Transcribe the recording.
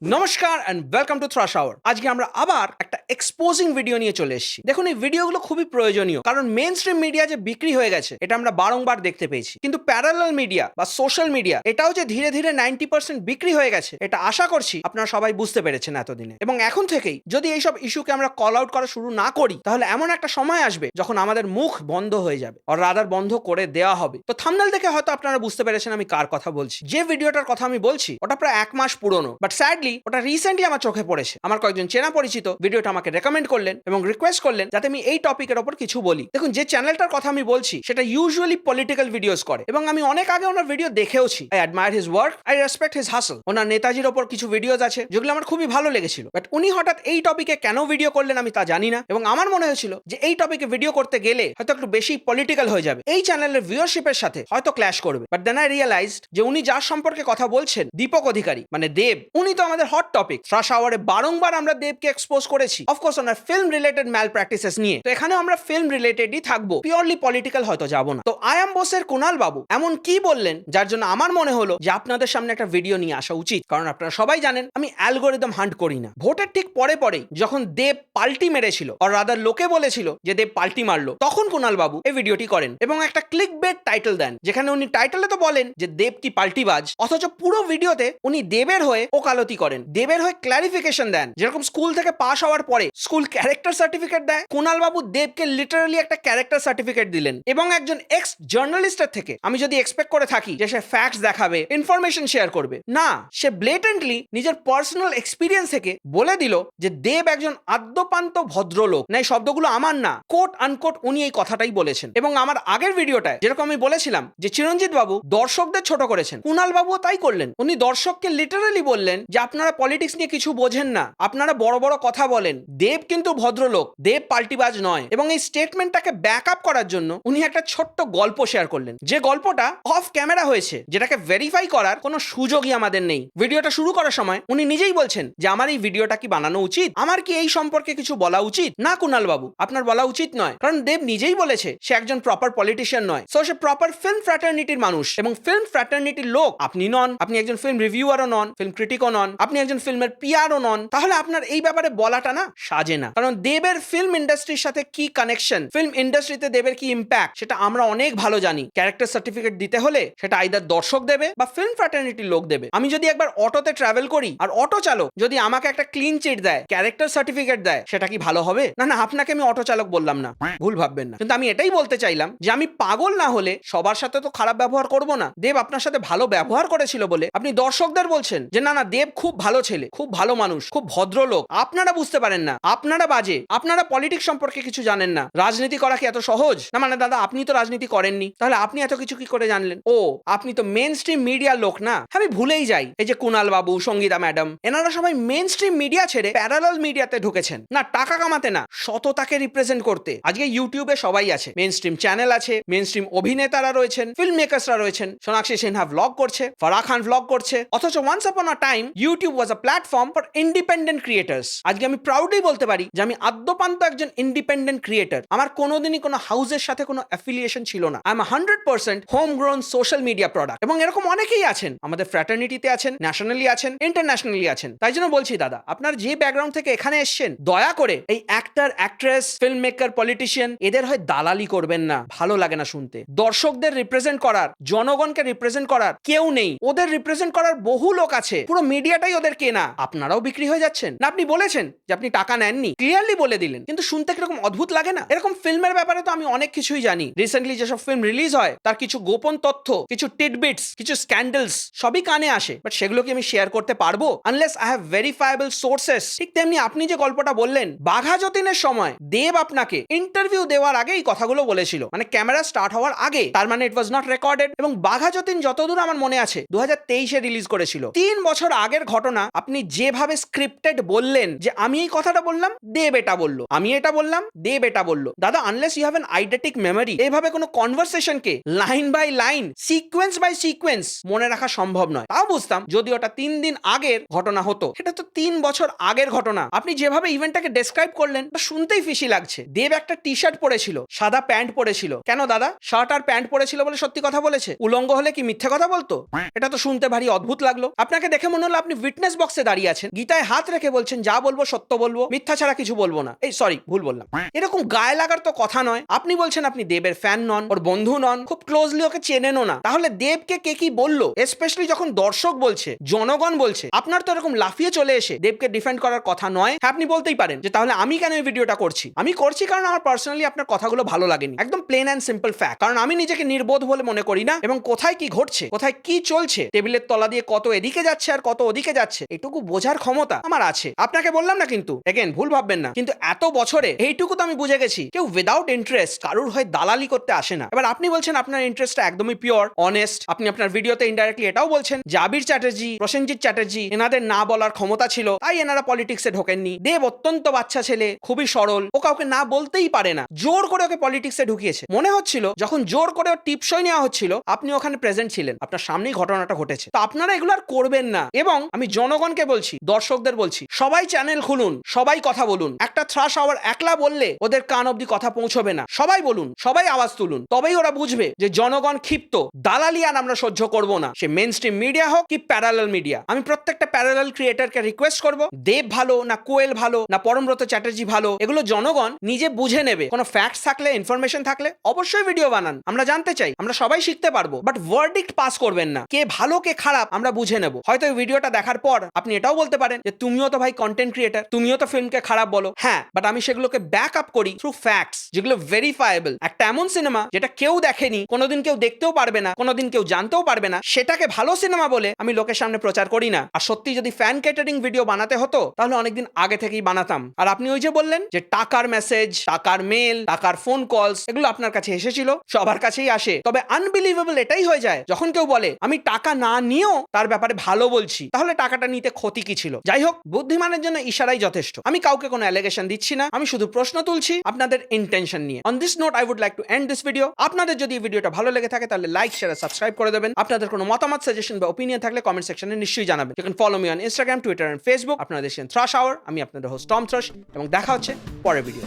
নমস্কার and welcome to Thrash Hour. আজকে আমরা আবার একটা এক্সপোজিং ভিডিও নিয়ে চলে এসেছি। দেখুন, এই ভিডিওগুলো খুবই প্রয়োজনীয়, কারণ মেইন স্ট্রিম মিডিয়া যে বিক্রি হয়ে গেছে এটা আমরা বারংবার দেখতে পেয়েছি, কিন্তু প্যারালাল মিডিয়া বা সোশ্যাল মিডিয়া এটাও যে ধীরে ধীরে 90% বিক্রি হয়ে গেছে এটা আশা করছি আপনারা সবাই বুঝতে পেরেছেন এতদিনে। এবং এখন থেকেই যদি এইসব ইস্যুকে আমরা কল আউট করা শুরু না করি, তাহলে এমন একটা সময় আসবে যখন আমাদের মুখ বন্ধ হয়ে যাবে, আর রাদার বন্ধ করে দেওয়া হবে। তো থাম্বনেল দেখে হয়তো আপনারা বুঝতে পেরেছেন আমি কার কথা বলছি। যে ভিডিওটার কথা আমি বলছি ওটা প্রায় 1 মাস পুরনো, বাট স্যাডলি ওটা রিসেন্টলি আমার চোখে পড়েছে। আমার কয়েকজন চেনা পরিচিত ভিডিওটা আমাকে রেকমেন্ড করলেন এবং রিকোয়েস্ট করলেন যাতে আমি এই টপিকের ওপর কিছু বলি। দেখুন, যে চ্যানেলটার কথা আমি বলছি সেটা ইউজুয়ালি পলিটিক্যাল ভিডিওস করে, এবং আমি অনেক আগে ওনার ভিডিও দেখেওছি। I admire his work, I respect his hustle. ওনার নেতাজির ওপর কিছু ভিডিওস আছে যেগুলো আমার খুবই ভালো লেগেছিল, বাট উনি হঠাৎ এই টপিকে কেন ভিডিও করলেন আমি তা জানি না। এবং আমার মনে হয়েছিল যে এই টপিকে ভিডিও করতে গেলে হয়তো একটু বেশি পলিটিক্যাল হয়ে যাবে, এই চ্যানেলের ভিউয়ারশিপের সাথে হয়তো ক্ল্যাশ করবে। বাট দেন আই রিয়েলাইজড যে উনি যার সম্পর্কে কথা বলছেন, দীপক অধিকারী মানে দেব, উনি তো আমাদের হট টপিক। থ্রাশ আওয়ারে বারংবার আমরা দেবকে এক্সপোজ করেছি, অফকোর্স ওনার ফিল্ম রিলেটেড ম্যাল প্র্যাকটিসেস নিয়ে। তো এখানে আমরা ফিল্ম রিলেটেডই থাকবো, পিওরলি পলিটিক্যাল হয়তো যাবো না। তো আয়াম বোসের কুনাল বাবু এমন কি বললেন যার জন্য আমার মনে হলো যে আপনাদের সামনে একটা ভিডিও নিয়ে আসা উচিত। কারণ আপনারা সবাই জানেন আমি অ্যালগোরিদম হান্ট করি না। ভোটের ঠিক পরে পরেই যখন দেব পাল্টি মেরেছিল, আর রাদার লোকে বলেছিল যে দেব পাল্টি মারলো, তখন কুনাল বাবু এই ভিডিওটি করেন এবং একটা ক্লিক বেট টাইটেল দেন, যেখানে উনি টাইটেলে তো বলেন যে দেব কি পাল্টিবাজ, অথচ পুরো ভিডিওতে উনি দেবের হয়ে ওকালতি করেন, দেবের হয়ে ক্লারিফিকেশন দেন। যেরকম স্কুল থেকে পাশ হওয়ার পরে স্কুল ক্যারেক্টার সার্টিফিকেট দেয়, কুনাল বাবু দেবকে লিটারালি একটা ক্যারেক্টার সার্টিফিকেট দিলেন। এবং একজন এক্স জার্নালিস্টের থেকে আমি যদি এক্সপেক্ট করে থাকি যে সে ফ্যাক্টস দেখাবে, ইনফরমেশন শেয়ার করবে, না, সে ব্লেটেন্টলি নিজের পার্সোনাল এক্সপিরিয়েন্স থেকে বলে দিল যে দেব একজন আদ্যপান্ত ভদ্রলোক। না, এই শব্দগুলো আমার না, কোট আনকোট উনি এই কথাটাই বলেছেন। এবং আমার আগের ভিডিওটায় যেরকম আমি বলেছিলাম যে চিরঞ্জিত বাবু দর্শকদের ছোট করেছেন, কুনাল বাবুও তাই করলেন। উনি দর্শককে লিটারালি বললেন যে আপনারা পলিটিক্স নিয়ে কিছু বোঝেন না, আপনারা বড় বড় কথা বলেন, দেব কিন্তু ভদ্রলোক, দেব পাল্টিবাজ নয়। এবং এই স্টেটমেন্টটাকে ব্যাক আপ করার জন্য উনি একটা ছোট্ট গল্প শেয়ার করলেন, যে গল্পটা অফ ক্যামেরা হয়েছে, যেটাকে ভেরিফাই করার কোনো সুযোগই আমাদের নেই। ভিডিওটা শুরু করার সময় উনি নিজেই বলছেন যে আমার এই ভিডিওটা কি বানানো উচিত, আমার কি এই সম্পর্কে কিছু বলা উচিত। না কুনাল বাবু, আপনার বলা উচিত নয়, কারণ দেব নিজেই বলেছে সে একজন প্রপার পলিটিশিয়ান নয়। সো সে প্রপার ফিল্ম ফ্র্যাটার্নিটির মানুষ, এবং ফিল্ম ফ্র্যাটার্নিটির লোক আপনি নন। আপনি একজন ফিল্ম রিভিউয়ারও নন, ফিল্ম ক্রিটিকও নন, আপনি একজন ফিল্মের পিআরও নন। তাহলে আপনার এই ব্যাপারে বলাটা না সাজে না। কারণ দেবের ফিল্ম ইন্ডাস্ট্রির সাথে কি কানেকশন, ফিল্ম ইন্ডাস্ট্রিতে দেবের কি ইম্প্যাক্ট, সেটা আমরা অনেক ভালো জানি। ক্যারেক্টার সার্টিফিকেট দিতে হলে সেটা আইদার দর্শক দেবে বা ফিল্ম ফ্র্যাটার্নিটির লোক দেবে। আমি যদি একবার অটোতে ট্রাভেল করি আর অটো চালক যদি আমাকে একটা ক্লিন চিট দেয়, ক্যারেক্টার সার্টিফিকেট দেয়, সেটা কি ভালো হবে? না না, আপনাকে আমি অটো চালক বললাম না, ভুল ভাববেন না। কিন্তু আমি এটাই বলতে চাইলাম যে আমি পাগল না হলে সবার সাথে তো খারাপ ব্যবহার করব না। দেব আপনার সাথে ভালো ব্যবহার করেছিল বলে আপনি দর্শকদের বলছেন যে না না, দেব খুব ভালো ছেলে, খুব ভালো মানুষ, খুব ভদ্রলোক। আপনারা বুঝতে পারেন না, আপনারা বাজে, আপনারা পলিটিক্স সম্পর্কে কিছু জানেন না। রাজনীতি করা কি এত সহজ? না মানে দাদা, আপনি তো রাজনীতি করেননি, তাহলে আপনি এত কিছু কি করে জানলেন? ও, আপনি তো মেন স্ট্রিম মিডিয়ার লোক না। আমি ভুলেই যাই, এই যে কুনাল বাবু, সঙ্গীতা ম্যাডাম, এনারা সবাই মেন স্ট্রিম মিডিয়া ছেড়ে প্যারালাল মিডিয়াতে ঢুকেছেন, না টাকা কামাতে, না সততাকে রিপ্রেজেন্ট করতে। আজকে ইউটিউবে সবাই আছে, মেন স্ট্রিম চ্যানেল আছে, মেন স্ট্রিম অভিনেতারা রয়েছেন, ফিল্ম মেকার্সরা রয়েছেন, সোনাক্ষী সিনহা ভ্লগ করছে, ফারাহ খান ভ্লগ করছে। অথচ once upon a time YouTube was a platform for independent creators. আজকে আমি প্রাউডলি বলতে পারি যে আমি আদ্যপান্ত একজন ইন্ডিপেন্ডেন্ট ক্রিয়েটার। আমার কোনোদিনই কোনো হাউসের সাথে কোনো অ্যাফিলিয়েশন ছিল না। I am 100% home grown social media product. এবং এরকম অনেকেই আছেন, আমাদের ফ্র্যাটার্নিটিতে আছেন, ন্যাশনালি আছেন, ইন্টারন্যাশনালি আছেন। তাই জন্য বলছি দাদা, আপনার যে ব্যাকগ্রাউন্ড থেকে এখানে এসেছেন, দয়া করে এই actor, actress, film maker, politician, এদের হয় দালালি করবেন না, ভালো লাগে না শুনতে। দর্শকদের রিপ্রেজেন্ট করার, জনগণকে রিপ্রেজেন্ট করার কেউ নেই, ওদের রিপ্রেজেন্ট করার বহু লোক আছে, পুরো মিডিয়াটাই ওদের কেনা। আপনারাও বিক্রি হয়ে যাচ্ছেন। না আপনি বলেছেন যে আপনি টাকা নেননি, ক্লিয়ারলি বলে দিলেন, কিন্তু শুনতে কিরকম অদ্ভুত লাগে না? এরকম ফিল্মের ব্যাপারে তো আমি অনেক কিছুই জানি। রিসেন্টলি যেসব ফিল্ম রিলিজ হয় তার কিছু গোপন তথ্য, কিছু টিডবিটস, কিছু স্ক্যান্ডেলস সবই কানে আসে, বাট সেগুলো কি আমি শেয়ার করতে পারবো unless I have verifiable sources? ঠিক তেমনি আপনি যে গল্পটা বললেন, বাঘা যতীনের সময় দেব আপনাকে ইন্টারভিউ দেওয়ার আগে এই কথাগুলো বলেছিল, মানে ক্যামেরা স্টার্ট হওয়ার আগে, তার মানে ইট ওয়াজ নট রেকর্ডেড। এবং বাঘা যতীন যতদূর আমার মনে আছে 2023-এ রিলিজ করেছিল। 3 বছর আগের ঘটনা আপনি যেভাবে স্ক্রিপ্টেড বললেন যে আমি এই কথাটা বললাম, দেব এটা বললো, আমি এটা বললাম, দেব এটা বললো। দাদা, unless you have an আইডেন্টিক memory, এইভাবে কোনো কনভারসেশনকে line by line, sequence by sequence মনে রাখা সম্ভব নয়। তাও বুঝতাম যদি ওটা 3 দিন আগের ঘটনা হতো। এটা তো 3 বছর আগের ঘটনা। আপনি যেভাবে ইভেন্টটাকে ডেসক্রাইব করলেন শুনতেই ফিশি লাগছে। দেব একটা টি শার্ট পরেছিল, সাদা প্যান্ট পরেছিল। কেন দাদা, শার্ট আর প্যান্ট পরেছিল বলে সত্যি কথা বলেছে? উলঙ্গ হলে কি মিথ্যে কথা বলতো? এটা তো শুনতে ভারী অদ্ভুত লাগলো। আপনাকে দেখে মনে হলো আপনি ফিটনেস বক্সে দাঁড়িয়ে আছেন, গীতায় হাত রেখে বলছেন যা বলবো সত্য বলবো, মিথ্যা ছাড়া কিছু বলবো না। এই সরি, ভুল বললাম। এরকম গায়ে লাগার তো কথা নয়। আপনি বলছেন আপনি দেবের ফ্যান নন, ওর বন্ধু নন, খুব ক্লোজলি ওকে চেনেনও না, তাহলে দেবকে কে কি বললো? স্পেশালি যখন দর্শক বলছে, জনগণ বলছে, আপনার তো এরকম লাফিয়ে চলে এসে দেবকে ডিফেন্ড করার কথা নয়। হ্যাঁ, আপনি বলতেই পারেন যে তাহলে আমি কেন এই ভিডিওটা করছি? আমি করছি কারণ আমার পার্সোনালি আপনার কথাগুলো ভালো লাগেনি। একদম প্লেন অ্যান্ড সিম্পল ফ্যাক্ট। কারণ আমি নিজেকে নির্বোধ বলে মনে করি না, এবং কোথায় কি ঘটছে, কোথায় কি চলছে, টেবিলের তলা দিয়ে কত এদিকে যাচ্ছে আর কত ওদিকে যাচ্ছে, এটুকু বোঝার ক্ষমতা আমার আছে। আপনাকে বললাম না কিন্তু, এগেন ভুল ভাববেন না, কিন্তু এত বছরে এইটুকু তো আমি বুঝে গেছি, কেউ উইদাউট ইন্টারেস্ট কারুর হয়ে দালালি করতে আসে না। এবার আপনি বলছেন আপনার ইন্টারেস্টটা একদমই পিওর, অনেস্ট। আপনি আপনার ভিডিওতে ইনডাইরেক্টলি এটাও বলছেন যে আবির চ্যাটার্জি, প্রসেনজিৎ চ্যাটার্জি, এনাদের না বলার ক্ষমতা ছিল, তাই এনারা পলিটিক্সে ঢোকেননি। দেব অত্যন্ত বাচ্চা ছেলে, খুবই সরল, ও কাউকে না বলতেই পারে না, জোর করে ওকে পলিটিক্সে ঢুকিয়েছে। মনে হচ্ছিল যখন জোর করে ওর টিপসই নেওয়া হচ্ছিল, আপনি ওখানে প্রেজেন্ট ছিলেন, আপনার সামনেই ঘটনাটা ঘটেছে। তো আপনারা এগুলো আর করবেন না। এবং আমি জনগণকে বলছি, দর্শকদের বলছি, সবাই চ্যানেল খুলুন, সবাই কথা বলুন। একটা থ্রাশ আওয়ার একলা বললে ওদের কান অব্দি কথা পৌঁছবে না। সবাই বলুন, সবাই আওয়াজ তুলুন, তবেই ওরা বুঝবে যে জনগণ ক্ষিপ্ত। দালালি আর আমরা সহ্য করব না, সে মেইন স্ট্রিম মিডিয়া হোক কি প্যারালাল মিডিয়া। আমি প্রত্যেকটা প্যারালাল ক্রিয়েটরকে রিকোয়েস্ট করব, দেব ভালো না কোয়েল ভালো না পরমব্রত চ্যাটার্জি ভালো, এগুলো জনগণ নিজে বুঝে নেবে। কোনো ফ্যাক্টস থাকলে, ইনফরমেশন থাকলে অবশ্যই ভিডিও বানান, আমরা জানতে চাই, আমরা সবাই শিখতে পারবো। বাট ভার্ডিক্ট পাস করবেন না, কে ভালো কে খারাপ আমরা বুঝে নেব। হয়তো এই ভিডিওটা দেখার পর আপনি এটাও বলতে পারেন যে তুমিও তো ভাই কন্টেন্ট ক্রিয়েটর, তুমিও তো ফিল্মকে খারাপ বলো। হ্যাঁ, বাট আমি সেগুলোকে ব্যাক আপ করি থ্রু ফ্যাক্টস, যেগুলো ভেরিফায়েবল। একটা এমন সিনেমা যেটা কেউ দেখেনি, কোনোদিন কেউ দেখতেও পারবে না, কোনোদিন কেউ জানতেও পারবে না, সেটাকে ভালো সিনেমা বলে আমি লোকের সামনে প্রচার করি না। আর সত্যি যদি ফ্যান ক্যাটারিং ভিডিও বানাতে হতো, তাহলে অনেকদিন আগে থেকেই বানাতাম। আর আপনি ওই যে বললেন যে টাকার মেসেজ, টাকার মেল, টাকার ফোন কলস, এগুলো আপনার কাছে এসেছিল, সবার কাছেই আসে। তবে আনবিলিভেবল এটাই হয়ে যায় যখন কেউ বলে আমি টাকা না নিয়েও তার ব্যাপারে ভালো বলছি, তাহলে টাকাটা নিতে ক্ষতি কি ছিল? যাই হোক, বুদ্ধিমানের জন্য ইশারাই যথেষ্ট। আমি কাউকে কোনো অ্যালিগেশন দিচ্ছি না, আমি শুধু প্রশ্ন তুলছি আপনাদের ইন্টেনশন নিয়ে। On this note I would like to end this video. আপনাদের যদি এই ভিডিওটা ভালো লেগে থাকে তাহলে লাইক, শেয়ার, সাবস্ক্রাইব করে দেবেন। আপনাদের কোনো মতামত, সাজেশন বা ওপিনিয়ন থাকলে কমেন্ট সেকশনে নিশ্চয়ই জানাবেন। You can follow me on Instagram, Twitter and Facebook. আপনারা দেখছেন থ্রাশ আওয়ার, আমি আপনাদের হোস্ট টম থ্রাশ, এবং দেখা হচ্ছে পরের ভিডিও।